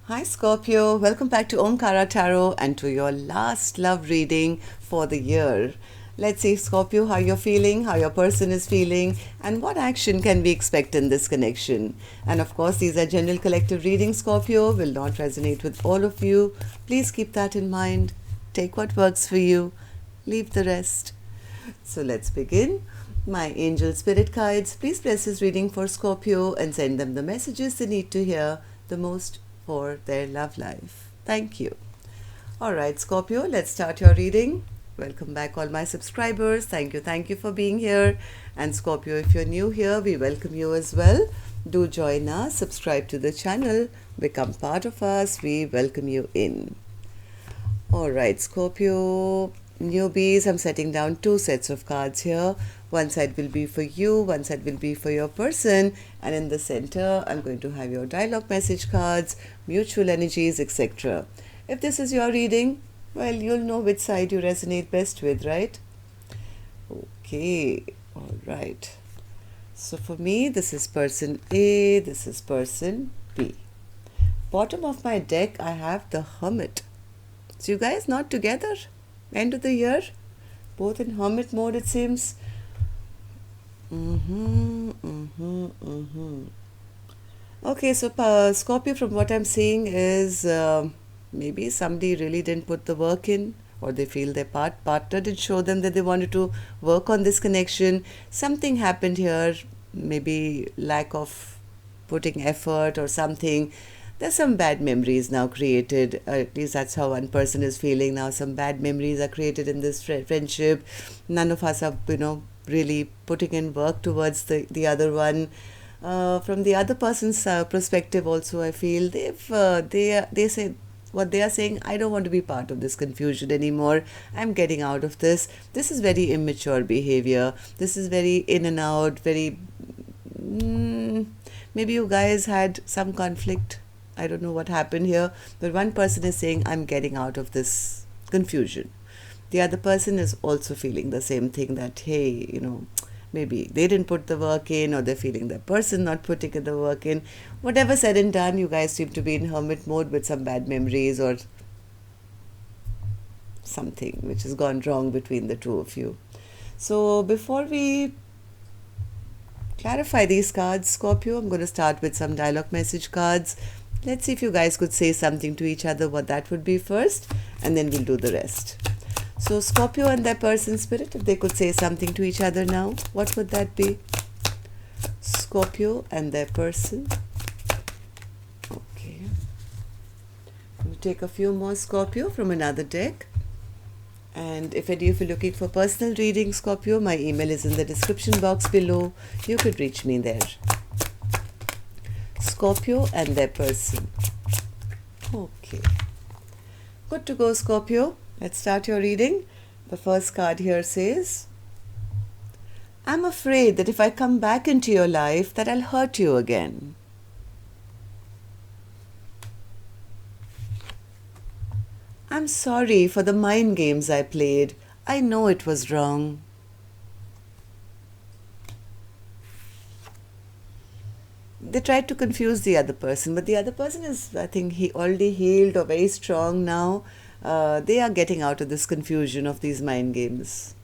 Hi Scorpio, welcome back to Omkara Tarot and to your last love reading for the year. Let's see, Scorpio, how you're feeling, how your person is feeling, and what action can we expect in this connection. And of course, these are general collective readings, Scorpio, will not resonate with all of you. Please keep that in mind. Take what works for you, leave the rest. So let's begin. My angel spirit guides, please bless this reading for Scorpio and send them the messages they need to hear the most for their love life. Thank you. Alright, Scorpio, let's start your reading. Welcome back, all my subscribers. Thank you for being here. And Scorpio, if you're new here, we welcome you as well. Do join us, subscribe to the channel, become part of us. We welcome you in. Alright, Scorpio, newbies, I'm setting down two sets of cards here. One side will be for you, one side will be for your person, and in the center I'm going to have your dialogue message cards, mutual energies, etc. If this is your reading, well, you'll know which side you resonate best with, right? Okay, alright. So for me, this is person A, this is person B. Bottom of my deck, I have the Hermit. So you guys not together? End of the year? Both in Hermit mode, it seems. Okay, so Scorpio, from what I'm seeing is maybe somebody really didn't put the work in, or they feel their partner did show them that they wanted to work on this connection. Something happened here, maybe lack of putting effort or something. There's some bad memories now created, at least that's how one person is feeling now. Some bad memories are created in this friendship. None of us are, really putting in work towards the other one. From the other person's perspective also, I feel they say what they are saying, I don't want to be part of this confusion anymore. I'm getting out of this. This is very immature behavior. This is very in and out, very... maybe you guys had some conflict. I don't know what happened here. But one person is saying, I'm getting out of this confusion. The other person is also feeling the same thing, that, hey, maybe they didn't put the work in, or they're feeling the person not putting the work in. Whatever said and done, you guys seem to be in hermit mode with some bad memories or something which has gone wrong between the two of you. So before we clarify these cards, Scorpio, I'm going to start with some dialogue message cards. Let's see if you guys could say something to each other, what that would be first, and then we'll do the rest. So Scorpio and their person spirit, if they could say something to each other now, what would that be? Scorpio and their person. Okay. We'll take a few more, Scorpio, from another deck. And if any of you are looking for personal reading, Scorpio, my email is in the description box below. You could reach me there. Scorpio and their person. Okay. Good to go, Scorpio. Let's start your reading. The first card here says, I'm afraid that if I come back into your life, that I'll hurt you again. I'm sorry for the mind games I played. I know it was wrong. They tried to confuse the other person, but the other person is, I think, he already healed or very strong now. They are getting out of this confusion of these mind games.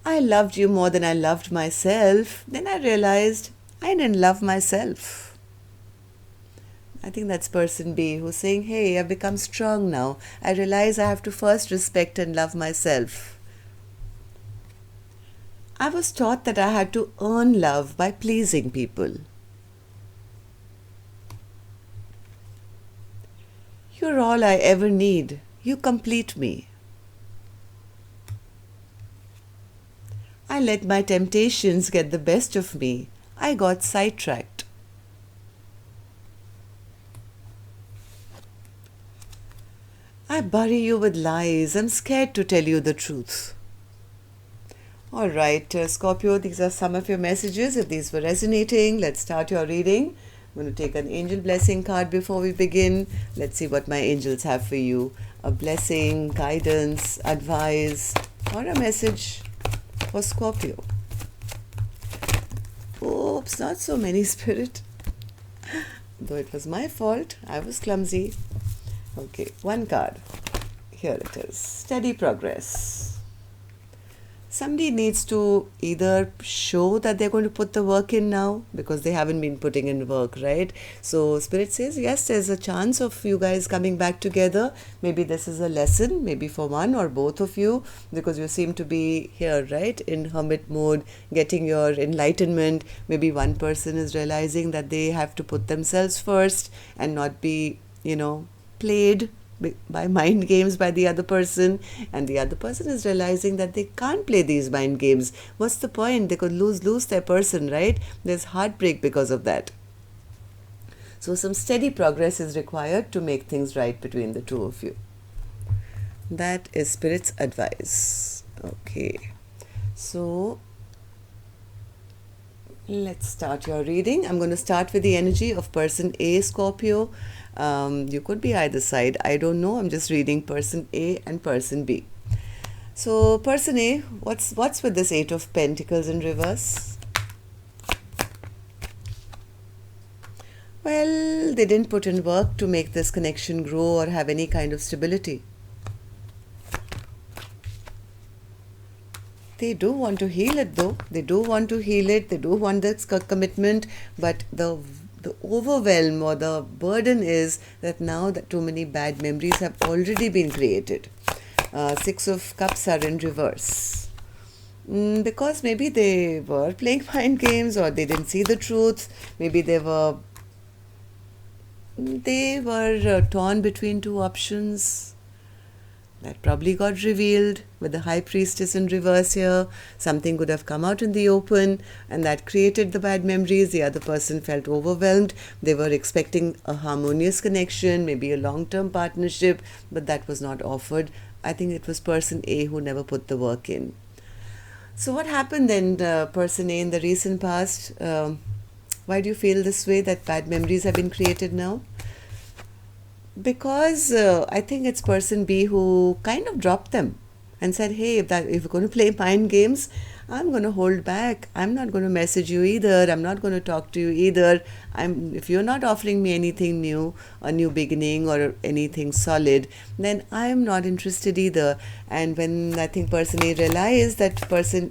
I loved you more than I loved myself. Then I realized I didn't love myself. I think that's person B who's saying, hey, I've become strong now. I realize I have to first respect and love myself. I was taught that I had to earn love by pleasing people. You're all I ever need. You complete me. I let my temptations get the best of me. I got sidetracked. I bury you with lies. I'm scared to tell you the truth. Alright, Scorpio, these are some of your messages. If these were resonating, let's start your reading. I'm going to take an angel blessing card before we begin. Let's see what my angels have for you. A blessing, guidance, advice, or a message for Scorpio. Oops, not so many, Spirit. Though it was my fault, I was clumsy. Okay, one card. Here it is. Steady progress. Somebody needs to either show that they're going to put the work in now because they haven't been putting in work, right? So Spirit says, yes, there's a chance of you guys coming back together. Maybe this is a lesson, maybe for one or both of you, because you seem to be here, right, in hermit mode, getting your enlightenment. Maybe one person is realizing that they have to put themselves first and not be, played by mind games by the other person, and the other person is realizing that they can't play these mind games. What's the point? They could lose their person, right? There's heartbreak because of that. So some steady progress is required to make things right between the two of you. That is Spirit's advice. Okay, so let's start your reading. I'm going to start with the energy of person A, Scorpio. You could be either side. I don't know. I'm just reading person A and person B. So person A, what's with this Eight of Pentacles in reverse? Well, they didn't put in work to make this connection grow or have any kind of stability. They do want to heal it though. They do want to heal it. They do want this commitment, but the overwhelm or the burden is that now that too many bad memories have already been created. Six of Cups are in reverse. Because maybe they were playing mind games or they didn't see the truth. Maybe they were torn between two options. That probably got revealed with the High Priestess in reverse here. Something could have come out in the open and that created the bad memories. The other person felt overwhelmed. They were expecting a harmonious connection, maybe a long-term partnership, but that was not offered. I think it was person A who never put the work in. So what happened then, person A, in the recent past? Why do you feel this way, that bad memories have been created now? Because I think it's person B who kind of dropped them and said, hey, if you're going to play mind games, I'm going to hold back. I'm not going to message you either. I'm not going to talk to you either. If you're not offering me anything new, a new beginning or anything solid, then I'm not interested either. And when I think person A realized that person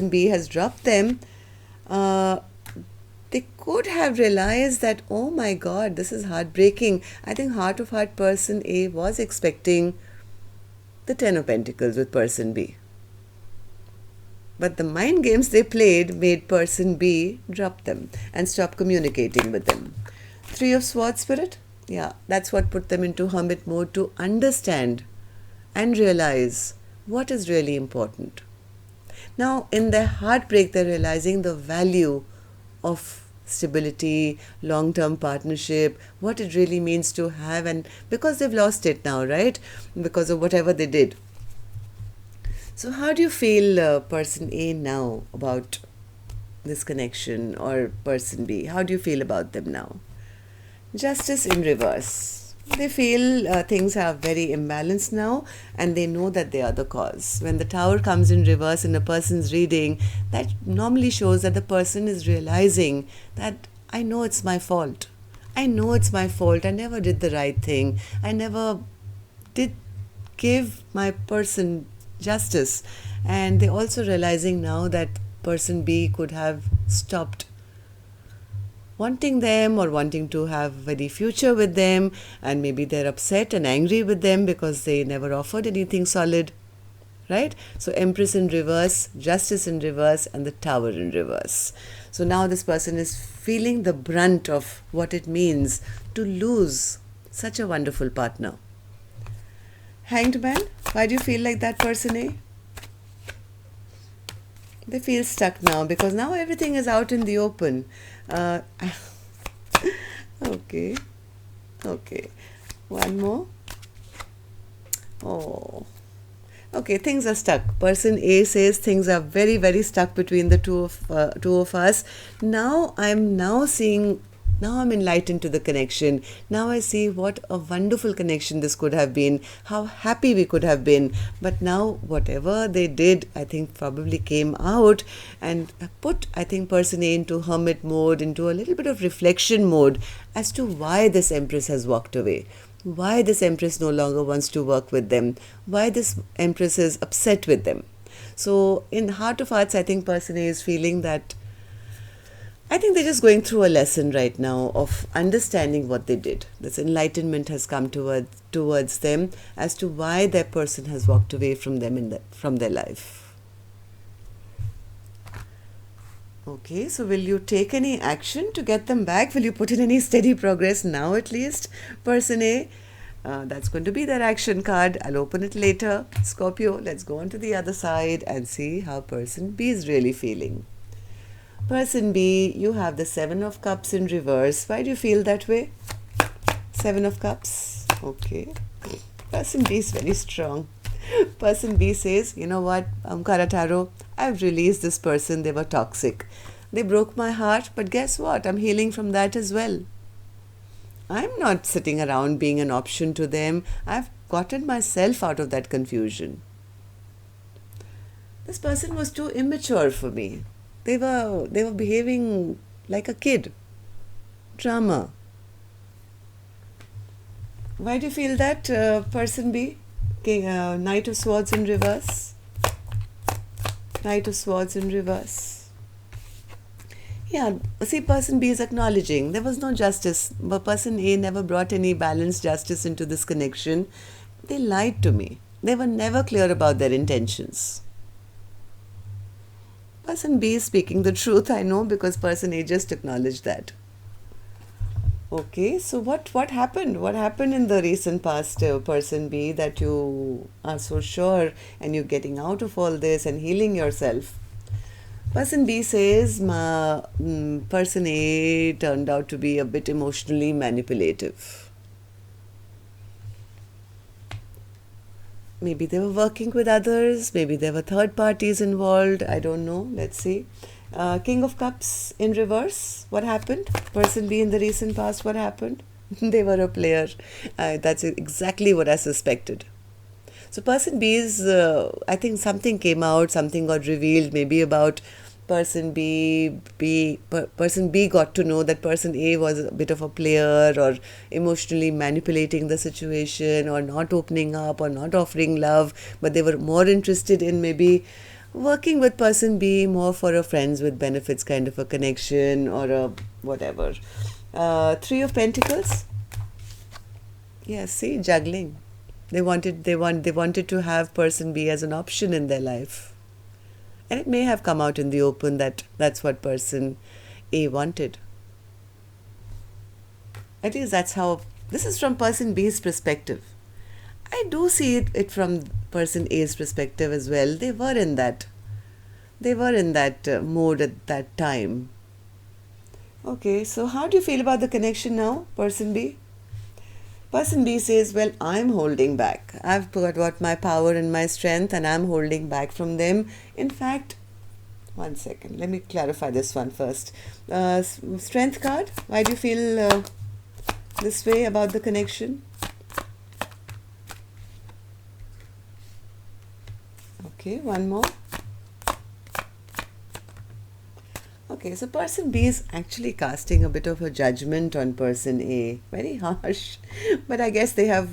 B has dropped them, they could have realized that, oh my God, this is heartbreaking. I think heart of heart person A was expecting the Ten of Pentacles with person B. But the mind games they played made person B drop them and stop communicating with them. Three of Swords, Spirit. Yeah, that's what put them into hermit mode, to understand and realize what is really important. Now, in their heartbreak, they're realizing the value of stability, long-term partnership, what it really means to have, and because they've lost it now, right? Because of whatever they did. So how do you feel, person A, now about this connection, or person B? How do you feel about them now? Justice in reverse. They feel things are very imbalanced now, and they know that they are the cause. When the Tower comes in reverse in a person's reading, that normally shows that the person is realizing that I know it's my fault. I know it's my fault. I never did the right thing. I never did give my person justice. And they're also realizing now that person B could have stopped wanting them or wanting to have any future with them, and maybe they're upset and angry with them because they never offered anything solid, right? So Empress in reverse, Justice in reverse, and the Tower in reverse. So now this person is feeling the brunt of what it means to lose such a wonderful partner. Hanged Man, why do you feel like that, person A? They feel stuck now because now everything is out in the open. Okay. One more. Oh. Okay, things are stuck. Person A says things are very, very stuck between the two of us. Now I'm seeing Now I'm enlightened to the connection. Now I see what a wonderful connection this could have been, how happy we could have been. But now, whatever they did, I think probably came out and put, I think, person A into hermit mode, into a little bit of reflection mode as to why this Empress has walked away. Why this Empress no longer wants to work with them. Why this Empress is upset with them. So, in heart of hearts, I think person A is feeling that I think they're just going through a lesson right now of understanding what they did. This enlightenment has come towards them as to why that person has walked away from them from their life. Okay, so will you take any action to get them back? Will you put in any steady progress now at least, person A? That's going to be their action card. I'll open it later. Scorpio, let's go on to the other side and see how person B is really feeling. Person B, you have the Seven of Cups in reverse. Why do you feel that way? Seven of Cups. Okay. Person B is very strong. Person B says, you know what, Omkara Tarot, I've released this person. They were toxic. They broke my heart, but guess what? I'm healing from that as well. I'm not sitting around being an option to them. I've gotten myself out of that confusion. This person was too immature for me. They were behaving like a kid. Drama. Why do you feel that, person B? Knight of Swords in reverse. Knight of Swords in reverse. Yeah, see, person B is acknowledging there was no justice. But person A never brought any balanced justice into this connection. They lied to me. They were never clear about their intentions. Person B is speaking the truth, I know, because person A just acknowledged that. Okay, so what happened? What happened in the recent past, person B, that you are so sure and you're getting out of all this and healing yourself? Person B says, person A turned out to be a bit emotionally manipulative. Maybe they were working with others, maybe there were third parties involved, I don't know, let's see. King of Cups in reverse, what happened? Person B in the recent past, what happened? They were a player. That's exactly what I suspected. So person B is, I think something came out, something got revealed, maybe about person B got to know that person A was a bit of a player or emotionally manipulating the situation or not opening up or not offering love, but they were more interested in maybe working with person B more for a friends with benefits kind of a connection or a whatever. Three of Pentacles. Yes, see, juggling. They wanted to have person B as an option in their life. And it may have come out in the open that that's what person A wanted. At least that's how, this is from person B's perspective. I do see it from person A's perspective as well. They were in that mode at that time. Okay, so how do you feel about the connection now, person B? Person B says, well, I'm holding back. I've got my power and my strength and I'm holding back from them. In fact, one second, let me clarify this one first. Strength card, why do you feel this way about the connection? Okay, one more. Okay, so person B is actually casting a bit of a judgment on person A. Very harsh, but I guess they have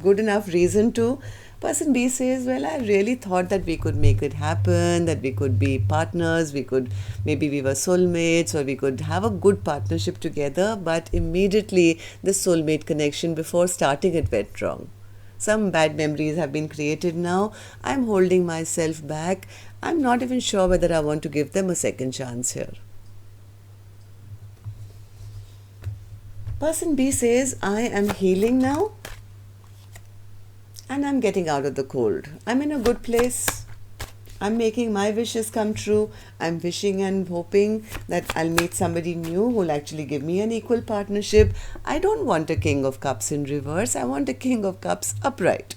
good enough reason to. Person B says, well, I really thought that we could make it happen, that we could be partners, maybe we were soulmates, or we could have a good partnership together, but immediately the soulmate connection before starting it went wrong. Some bad memories have been created now. I'm holding myself back. I'm not even sure whether I want to give them a second chance here. Person B says, I am healing now and I'm getting out of the cold. I'm in a good place. I'm making my wishes come true. I'm wishing and hoping that I'll meet somebody new who'll actually give me an equal partnership. I don't want a King of Cups in reverse. I want a King of Cups upright.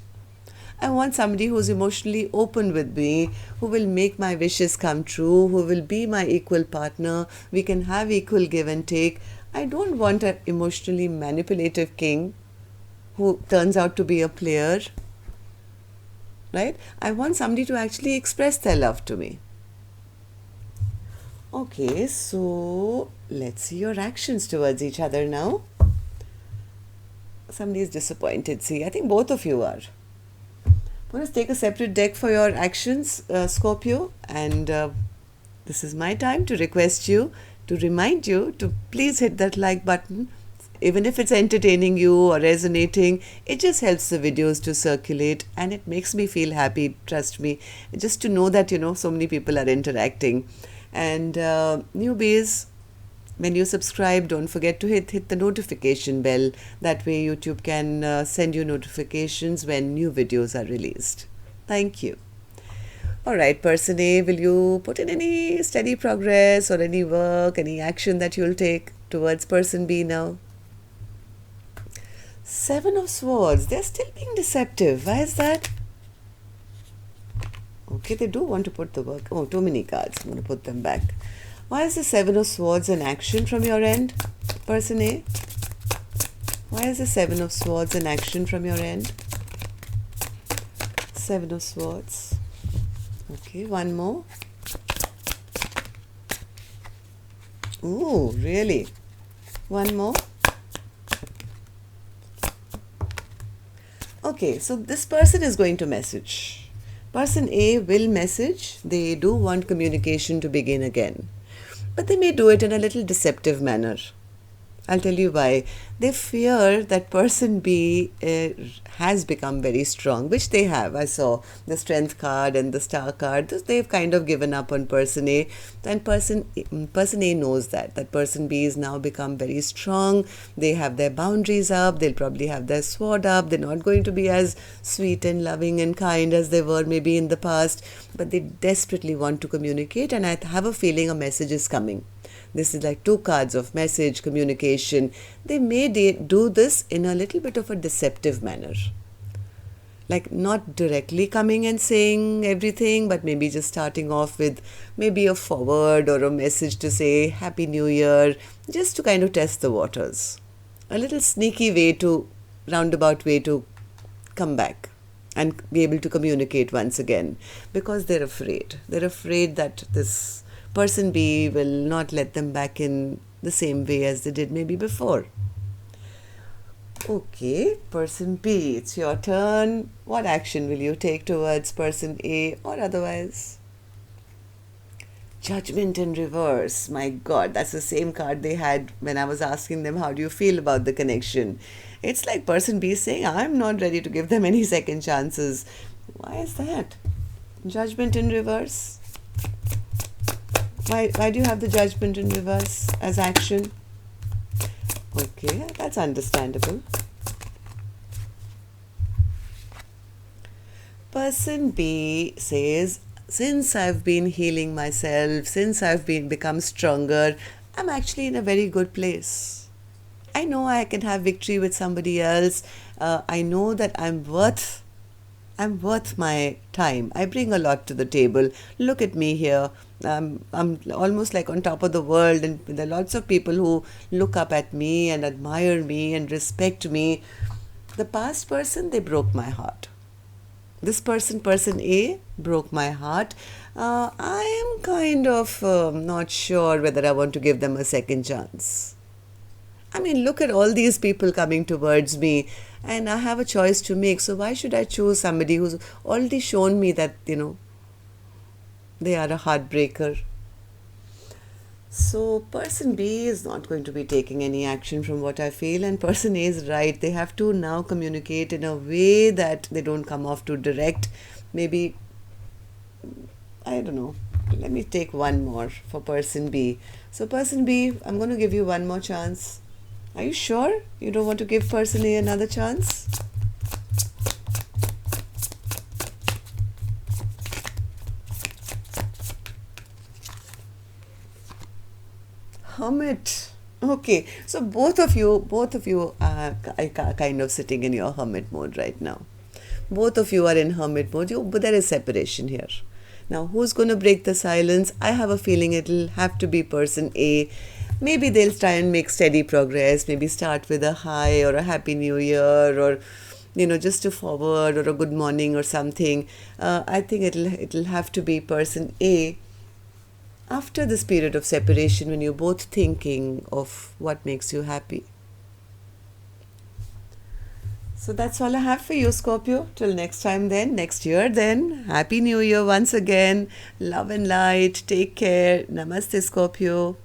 I want somebody who's emotionally open with me, who will make my wishes come true, who will be my equal partner. We can have equal give and take. I don't want an emotionally manipulative king who turns out to be a player, right? I want somebody to actually express their love to me. Okay, so let's see your actions towards each other now. Somebody is disappointed. See, I think both of you are. I'm going to take a separate deck for your actions, Scorpio, and this is my time to request you, to remind you to please hit that like button. Even if it's entertaining you or resonating, it just helps the videos to circulate and it makes me feel happy, trust me, just to know that, so many people are interacting. And newbies, when you subscribe, don't forget to hit the notification bell. That way YouTube can send you notifications when new videos are released. Thank you. Alright, person A, will you put in any steady progress or any work, any action that you'll take towards person B now? Seven of Swords, they're still being deceptive. Why is that? Okay, they do want to put the work. Oh, too many cards. I'm going to put them back. Why is the Seven of Swords an action from your end, person A? Why is the Seven of Swords an action from your end? Seven of Swords. Okay, one more. Ooh, really? One more. Okay, so this person is going to message. Person A will message. They do want communication to begin again. But they may do it in a little deceptive manner. I'll tell you why. They fear that person B has become very strong, which they have. I saw the Strength card and the Star card. They've kind of given up on person A. And person A knows that person B has now become very strong. They have their boundaries up. They'll probably have their sword up. They're not going to be as sweet and loving and kind as they were maybe in the past. But they desperately want to communicate, and I have a feeling a message is coming. This is like two cards of message, communication. They may do this in a little bit of a deceptive manner. Like not directly coming and saying everything, but maybe just starting off with maybe a forward or a message to say Happy New Year, just to kind of test the waters. A little sneaky way to, roundabout way to come back and be able to communicate once again, because they're afraid. They're afraid that this person B will not let them back in the same way as they did maybe before. Okay, person B, it's your turn. What action will you take towards person A or otherwise? Judgment in reverse. My God, that's the same card they had when I was asking them, how do you feel about the connection? It's like person B saying, I'm not ready to give them any second chances. Why is that? Judgment in reverse. Why do you have the Judgment in reverse as action? Okay, that's understandable. Person B says, since I've been healing myself, since I've become stronger, I'm actually in a very good place. I know I can have victory with somebody else. I know that I'm worth my time. I bring a lot to the table. Look at me here. I'm almost like on top of the world, and there are lots of people who look up at me and admire me and respect me. The past person, they broke my heart. This person A, broke my heart. I am kind of not sure whether I want to give them a second chance. I mean, look at all these people coming towards me, and I have a choice to make. So why should I choose somebody who's already shown me that, they are a heartbreaker? So person B is not going to be taking any action from what I feel, and person A is right. They have to now communicate in a way that they don't come off too direct. Maybe, I don't know. Let me take one more for person B. So person B, I'm going to give you one more chance. Are you sure you don't want to give person A another chance? Hermit. Okay, so both of you are kind of sitting in your hermit mode right now. Both of you are in hermit mode, but there is separation here. Now, who's going to break the silence? I have a feeling it'll have to be person A. maybe they'll try and make steady progress, maybe start with a hi or a happy new year, or just a forward or a good morning or something. I think it'll have to be person A after this period of separation, when you're both thinking of what makes you happy. So that's all I have for you, Scorpio. Till next time, then, next year, then. Happy New Year once again. Love and light. Take care. Namaste, Scorpio.